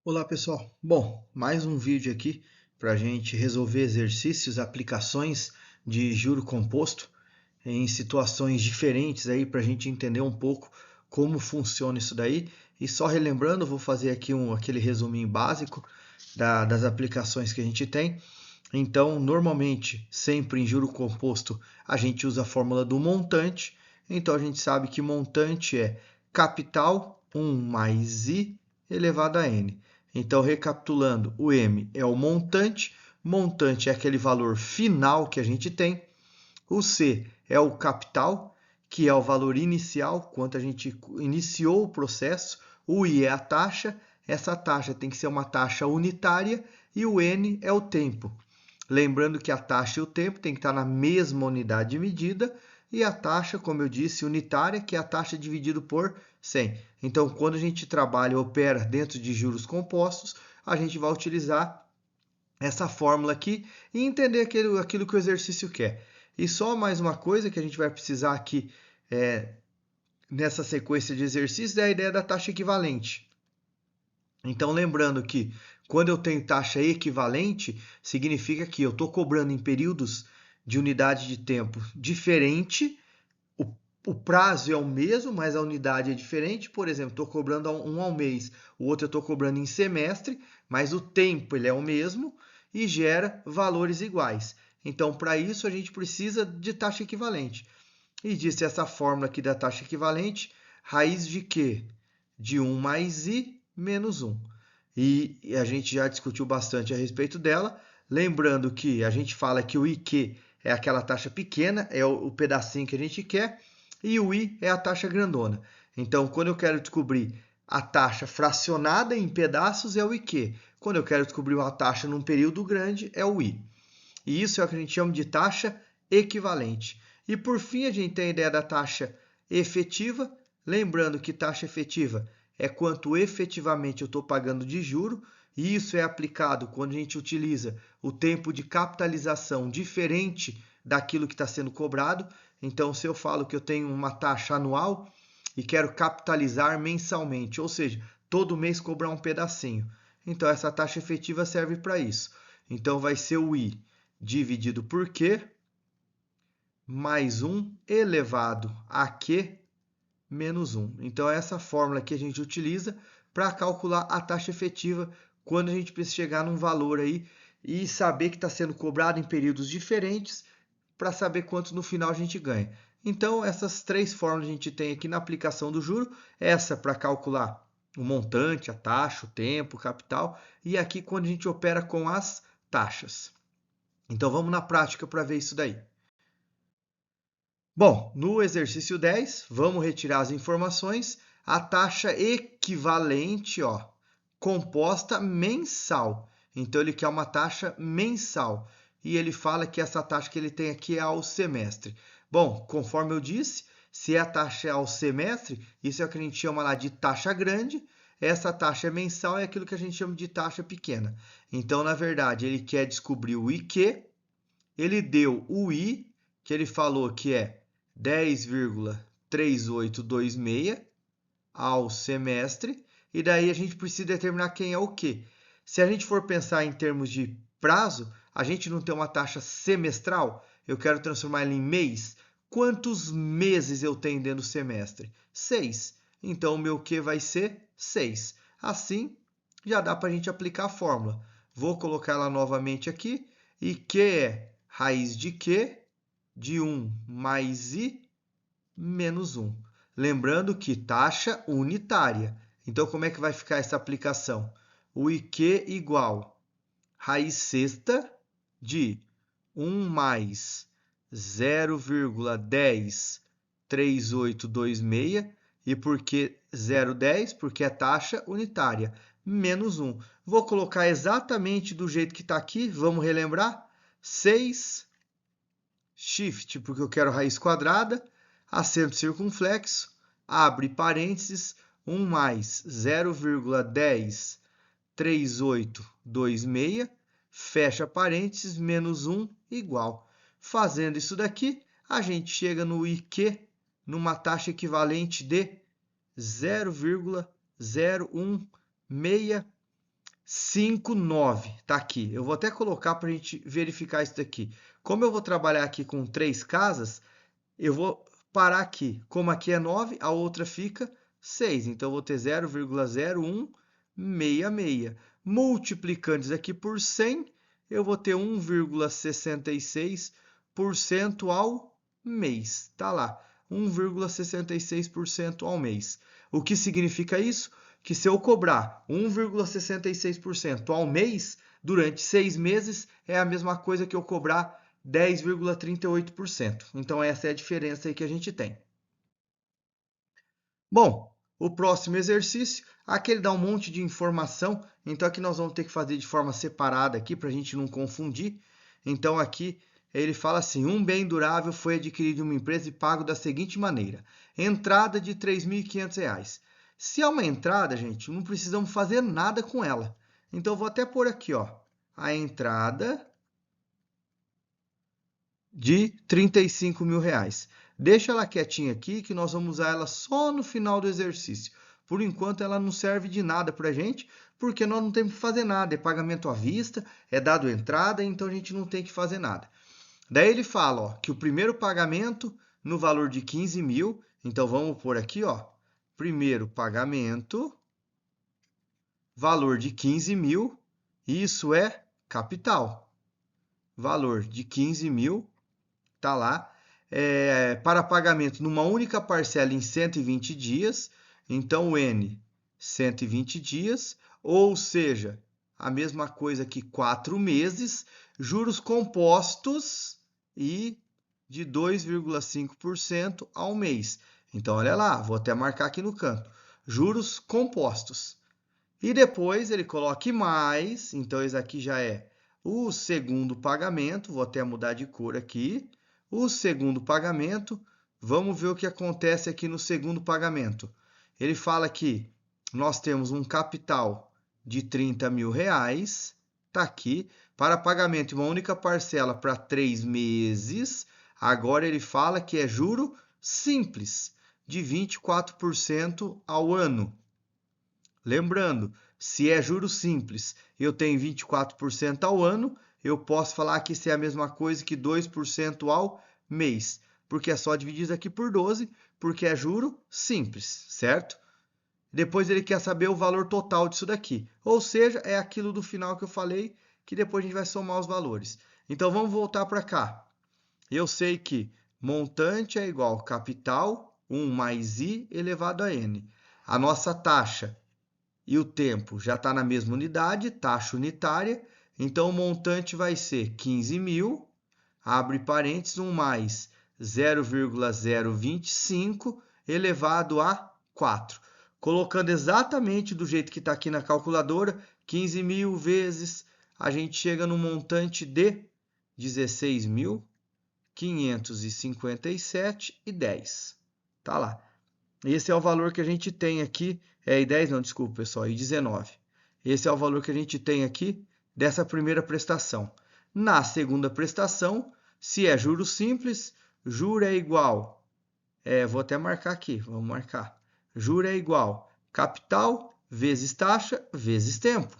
Olá pessoal, bom, mais um vídeo aqui para a gente resolver exercícios, aplicações de juro composto em situações diferentes aí para a gente entender um pouco como funciona isso daí. E só relembrando, vou fazer aqui aquele resuminho básico das aplicações que a gente tem. Então, normalmente, sempre em juro composto, a gente usa a fórmula do montante. Então, a gente sabe que montante é capital 1 mais I elevado a N. Então, recapitulando, o M é o montante, montante é aquele valor final que a gente tem, o C é o capital, que é o valor inicial, quanto a gente iniciou o processo, o I é a taxa, essa taxa tem que ser uma taxa unitária, e o N é o tempo. Lembrando que a taxa e o tempo tem que estar na mesma unidade de medida, e a taxa, como eu disse, unitária, que é a taxa dividido por 100. Então, quando a gente trabalha e opera dentro de juros compostos, a gente vai utilizar essa fórmula aqui e entender aquilo que o exercício quer. E só mais uma coisa que a gente vai precisar aqui nessa sequência de exercícios é a ideia da taxa equivalente. Então, lembrando que quando eu tenho taxa equivalente, significa que eu estou cobrando em períodos de unidade de tempo diferente, o, o prazo é o mesmo, mas a unidade é diferente. Por exemplo, estou cobrando um ao mês, o outro eu estou cobrando em semestre, mas o tempo ele é o mesmo e gera valores iguais. Então, para isso, a gente precisa de taxa equivalente. E disse essa fórmula aqui da taxa equivalente, raiz de quê? De 1 mais i menos 1. E a gente já discutiu bastante a respeito dela, lembrando que a gente fala que o IQ é aquela taxa pequena, é o pedacinho que a gente quer, e o I é a taxa grandona. Então, quando eu quero descobrir a taxa fracionada em pedaços, é o IQ. Quando eu quero descobrir uma taxa num período grande, é o I. E isso é o que a gente chama de taxa equivalente. E por fim, a gente tem a ideia da taxa efetiva. Lembrando que taxa efetiva é quanto efetivamente eu estou pagando de juro, e isso é aplicado quando a gente utiliza o tempo de capitalização diferente daquilo que está sendo cobrado. Então, se eu falo que eu tenho uma taxa anual e quero capitalizar mensalmente, ou seja, todo mês cobrar um pedacinho. Então, essa taxa efetiva serve para isso. Então, vai ser o I dividido por Q mais 1 elevado a Q menos 1. Então, é essa fórmula que a gente utiliza para calcular a taxa efetiva quando a gente precisa chegar num valor aí e saber que está sendo cobrado em períodos diferentes para saber quanto no final a gente ganha. Então, essas três fórmulas a gente tem aqui na aplicação do juro. Essa para calcular o montante, a taxa, o tempo, o capital. E aqui quando a gente opera com as taxas. Então, vamos na prática para ver isso daí. Bom, no exercício 10, vamos retirar as informações. A taxa equivalente, ó, composta mensal. Então, ele quer uma taxa mensal. E ele fala que essa taxa que ele tem aqui é ao semestre. Bom, conforme eu disse, se a taxa é ao semestre, isso é o que a gente chama lá de taxa grande. Essa taxa mensal é aquilo que a gente chama de taxa pequena. Então, na verdade, ele quer descobrir o IQ. Ele deu o I, que ele falou que é 10,3826 ao semestre, e daí a gente precisa determinar quem é o quê. Se a gente for pensar em termos de prazo, a gente não tem uma taxa semestral, eu quero transformar ela em mês. Quantos meses eu tenho dentro do semestre? 6. Então, o meu Q vai ser 6. Assim, já dá para a gente aplicar a fórmula. Vou colocar ela novamente aqui, e Q é raiz de Q de 1 mais I menos 1. Lembrando que taxa unitária. Então, como é que vai ficar essa aplicação? O IQ igual raiz sexta de 1 mais 0,103826. E por que 0,10? Porque é taxa unitária. Menos 1. Vou colocar exatamente do jeito que está aqui. Vamos relembrar? 6 shift, porque eu quero raiz quadrada, acento circunflexo, abre parênteses, 1 mais 0,103826, fecha parênteses, menos 1 igual. Fazendo isso daqui, a gente chega no IQ numa taxa equivalente de 0,0163 5,9. Tá aqui. Eu vou até colocar para a gente verificar isso daqui. Como eu vou trabalhar aqui com 3 casas, eu vou parar aqui. Como aqui é 9, a outra fica 6. Então, eu vou ter 0,0166. Multiplicando isso aqui por 100, eu vou ter 1,66% ao mês. Tá lá, 1,66% ao mês. O que significa isso? Que se eu cobrar 1,66% ao mês, durante 6 meses, é a mesma coisa que eu cobrar 10,38%. Então, essa é a diferença aí que a gente tem. Bom, o próximo exercício, aqui ele dá um monte de informação, então aqui nós vamos ter que fazer de forma separada aqui para a gente não confundir. Então aqui ele fala assim, um bem durável foi adquirido em uma empresa e pago da seguinte maneira, entrada de R$ 3.500. Se é uma entrada, gente, não precisamos fazer nada com ela. Então eu vou até pôr aqui, ó, a entrada de R$ 35 mil. Deixa ela quietinha aqui que nós vamos usar ela só no final do exercício. Por enquanto ela não serve de nada para a gente, porque nós não temos que fazer nada. É pagamento à vista, é dado entrada, então a gente não tem que fazer nada. Daí ele fala, ó, que o primeiro pagamento no valor de 15 mil, então vamos pôr aqui, ó, primeiro pagamento, valor de 15 mil, isso é capital. Valor de 15 mil, tá lá, para pagamento numa única parcela em 120 dias, então o N, 120 dias, ou seja, a mesma coisa que 4 meses, juros compostos e de 2,5% ao mês. Então, olha lá, vou até marcar aqui no canto, juros compostos. E depois ele coloca mais, então esse aqui já é o segundo pagamento, vou até mudar de cor aqui. O segundo pagamento, vamos ver o que acontece aqui no segundo pagamento. Ele fala que nós temos um capital de R$ 30 mil, está aqui, para pagamento de uma única parcela para 3 meses. Agora ele fala que é juro simples, de 24% ao ano. Lembrando, se é juros simples, eu tenho 24% ao ano, eu posso falar que isso é a mesma coisa que 2% ao mês, porque é só dividir isso aqui por 12, porque é juro simples, certo? Depois ele quer saber o valor total disso daqui, ou seja, é aquilo do final que eu falei, que depois a gente vai somar os valores. Então vamos voltar para cá. Eu sei que montante é igual a capital, 1 mais I elevado a N. A nossa taxa e o tempo já está na mesma unidade, taxa unitária, então o montante vai ser 15 mil, abre parênteses, 1 mais 0,025 elevado a 4. Colocando exatamente do jeito que está aqui na calculadora, 15 mil vezes, a gente chega no montante de 16.557,10. Tá lá. Esse é o valor que a gente tem aqui, e 10 não, desculpa pessoal, e 19. Esse é o valor que a gente tem aqui dessa primeira prestação. Na segunda prestação, se é juros simples, juro é igual, vou até marcar aqui, vamos marcar. Juro é igual capital vezes taxa vezes tempo.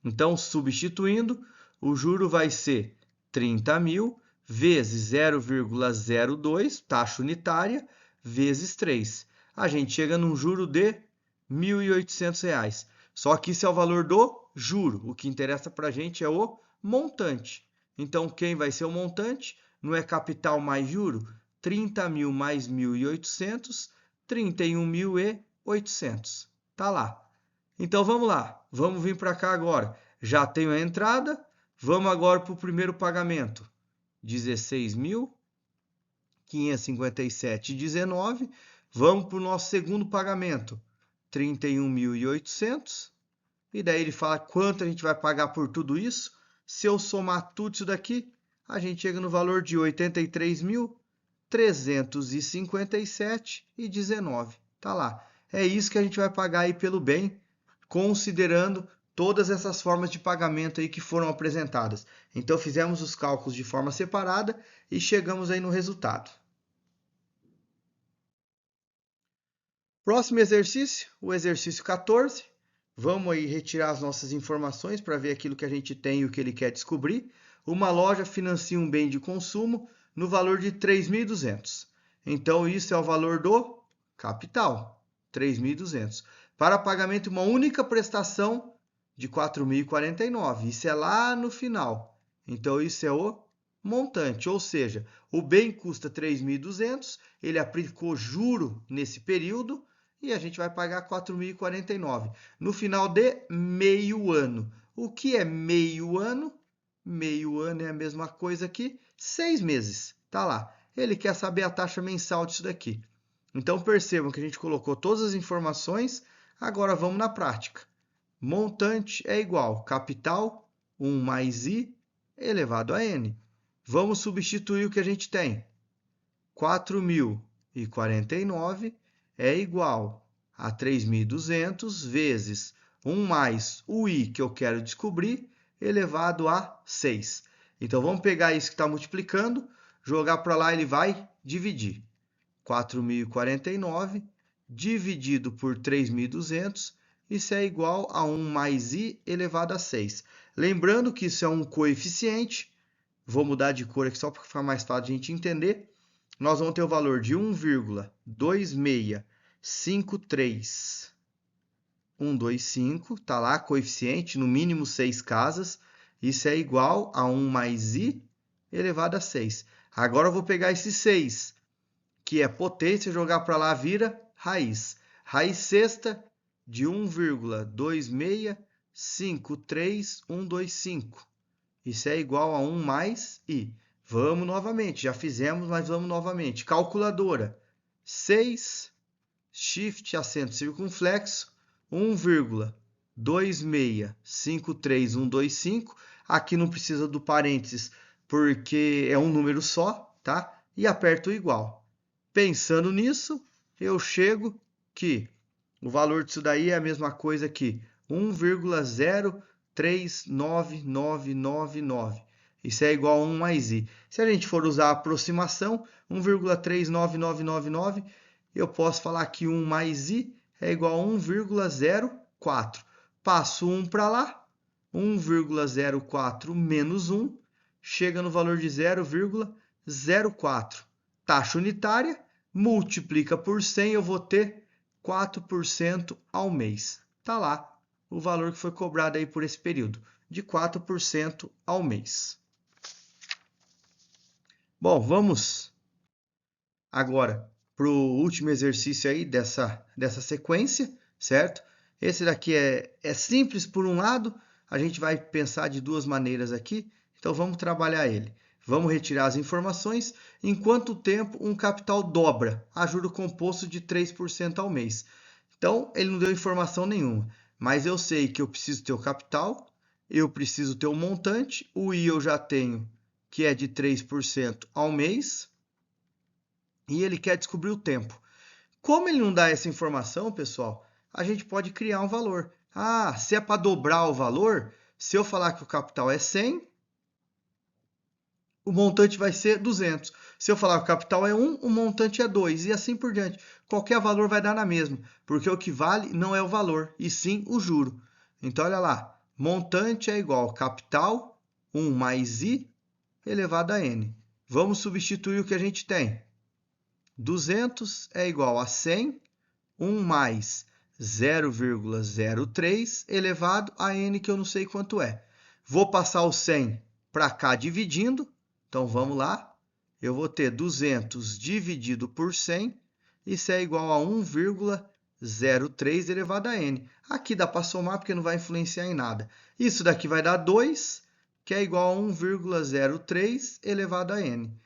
Então, substituindo, o juro vai ser 30 mil vezes 0,02, taxa unitária, vezes 3. A gente chega num juro de R$ 1.800. Só que isso é o valor do juro. O que interessa para a gente é o montante. Então, quem vai ser o montante? Não é capital mais juro? 30 mil mais 1.800, 31.800. Tá lá. Então, vamos lá. Vamos vir para cá agora. Já tenho a entrada. Vamos agora para o primeiro pagamento. 16.557,19. Vamos para o nosso segundo pagamento, 31.800. E daí ele fala quanto a gente vai pagar por tudo isso. Se eu somar tudo isso daqui, a gente chega no valor de 83.357,19. Tá lá. É isso que a gente vai pagar aí pelo bem, considerando todas essas formas de pagamento aí que foram apresentadas. Então fizemos os cálculos de forma separada e chegamos aí no resultado. Próximo exercício, o exercício 14. Vamos aí retirar as nossas informações para ver aquilo que a gente tem e o que ele quer descobrir. Uma loja financia um bem de consumo no valor de 3.200. Então, isso é o valor do capital, 3.200. Para pagamento de uma única prestação de 4.049. Isso é lá no final. Então, isso é o montante, ou seja, o bem custa 3.200, ele aplicou juro nesse período e a gente vai pagar 4.049 no final de meio ano. O que é meio ano? Meio ano é a mesma coisa que 6 meses. Tá lá. Ele quer saber a taxa mensal disso daqui. Então percebam que a gente colocou todas as informações. Agora vamos na prática. Montante é igual capital 1 mais I elevado a N. Vamos substituir o que a gente tem. 4.049 é igual a 3.200 vezes 1 mais o I que eu quero descobrir, elevado a 6. Então, vamos pegar isso que está multiplicando, jogar para lá, ele vai dividir. 4.049 dividido por 3.200, isso é igual a 1 mais I elevado a 6. Lembrando que isso é um coeficiente, vou mudar de cor aqui só para ficar mais fácil de a gente entender. Nós vamos ter o valor de 1,2653125, tá lá, coeficiente, no mínimo 6 casas. Isso é igual a 1 mais I elevado a 6. Agora eu vou pegar esse 6, que é potência, jogar para lá, vira raiz. Raiz sexta de 1,2653125. Isso é igual a 1 mais I. Vamos novamente, já fizemos, mas vamos novamente. Calculadora, 6, shift, acento circunflexo, 1,2653125. Aqui não precisa do parênteses, porque é um número só, tá? E aperto o igual. Pensando nisso, eu chego que o valor disso daí é a mesma coisa que 1,0399999. Isso é igual a 1 mais I. Se a gente for usar a aproximação, 1,39999, eu posso falar que 1 mais I é igual a 1,04. Passo 1 para lá, 1,04 menos 1, chega no valor de 0,04. Taxa unitária, multiplica por 100, eu vou ter 4% ao mês. Tá lá o valor que foi cobrado aí por esse período, de 4% ao mês. Bom, vamos agora para o último exercício aí dessa sequência, certo? Esse daqui é simples por um lado, a gente vai pensar de duas maneiras aqui, então vamos trabalhar ele. Vamos retirar as informações. Em quanto tempo um capital dobra a juro composto de 3% ao mês? Então, ele não deu informação nenhuma, mas eu sei que eu preciso ter o capital, eu preciso ter o montante, o I eu já tenho, que é de 3% ao mês, e ele quer descobrir o tempo. Como ele não dá essa informação, pessoal, a gente pode criar um valor. Ah, se é para dobrar o valor, se eu falar que o capital é 100, o montante vai ser 200. Se eu falar que o capital é 1, o montante é 2, e assim por diante. Qualquer valor vai dar na mesma, porque o que vale não é o valor, e sim o juro. Então, olha lá, montante é igual a capital, 1 mais I, elevado a N. Vamos substituir o que a gente tem. 200 é igual a 100, 1 mais 0,03 elevado a N, que eu não sei quanto é. Vou passar o 100 para cá dividindo. Então, vamos lá. Eu vou ter 200 dividido por 100. Isso é igual a 1,03 elevado a N. Aqui dá para somar porque não vai influenciar em nada. Isso daqui vai dar 2, que é igual a 1,03 elevado a N.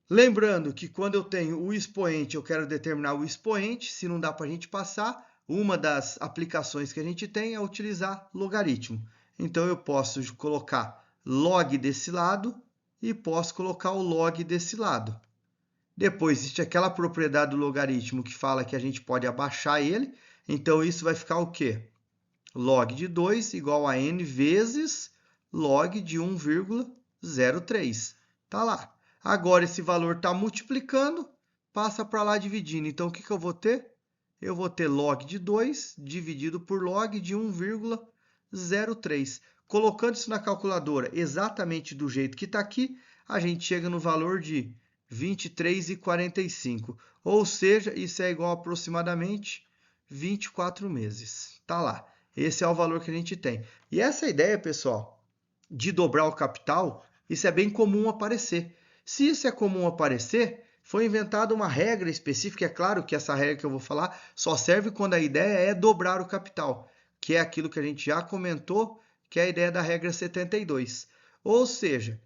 Lembrando que quando eu tenho o expoente, eu quero determinar o expoente. Se não dá para a gente passar, uma das aplicações que a gente tem é utilizar logaritmo. Então, eu posso colocar log desse lado e posso colocar o log desse lado. Depois, existe aquela propriedade do logaritmo que fala que a gente pode abaixar ele. Então, isso vai ficar o quê? Log de 2 igual a n vezes log de 1,03. Tá lá. Agora, esse valor está multiplicando, passa para lá dividindo. Então, o que eu vou ter? eu vou ter log de 2 dividido por log de 1,03. Colocando isso na calculadora exatamente do jeito que está aqui, a gente chega no valor de 23,45. Ou seja, isso é igual a aproximadamente 24 meses. Tá lá. Esse é o valor que a gente tem. E essa ideia, pessoal, de dobrar o capital, isso é bem comum aparecer. Se isso é comum aparecer, foi inventada uma regra específica. É claro que essa regra que eu vou falar só serve quando a ideia é dobrar o capital, que é aquilo que a gente já comentou, que é a ideia da regra 72. Ou seja,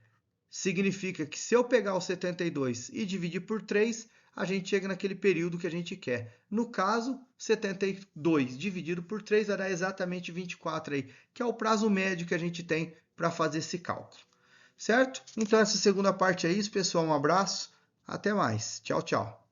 significa que se eu pegar o 72 e dividir por 3, a gente chega naquele período que a gente quer. No caso, 72 dividido por 3 vai dar exatamente 24 aí, que é o prazo médio que a gente tem para fazer esse cálculo. Certo? Então essa segunda parte é isso, pessoal. Um abraço, até mais. Tchau, tchau.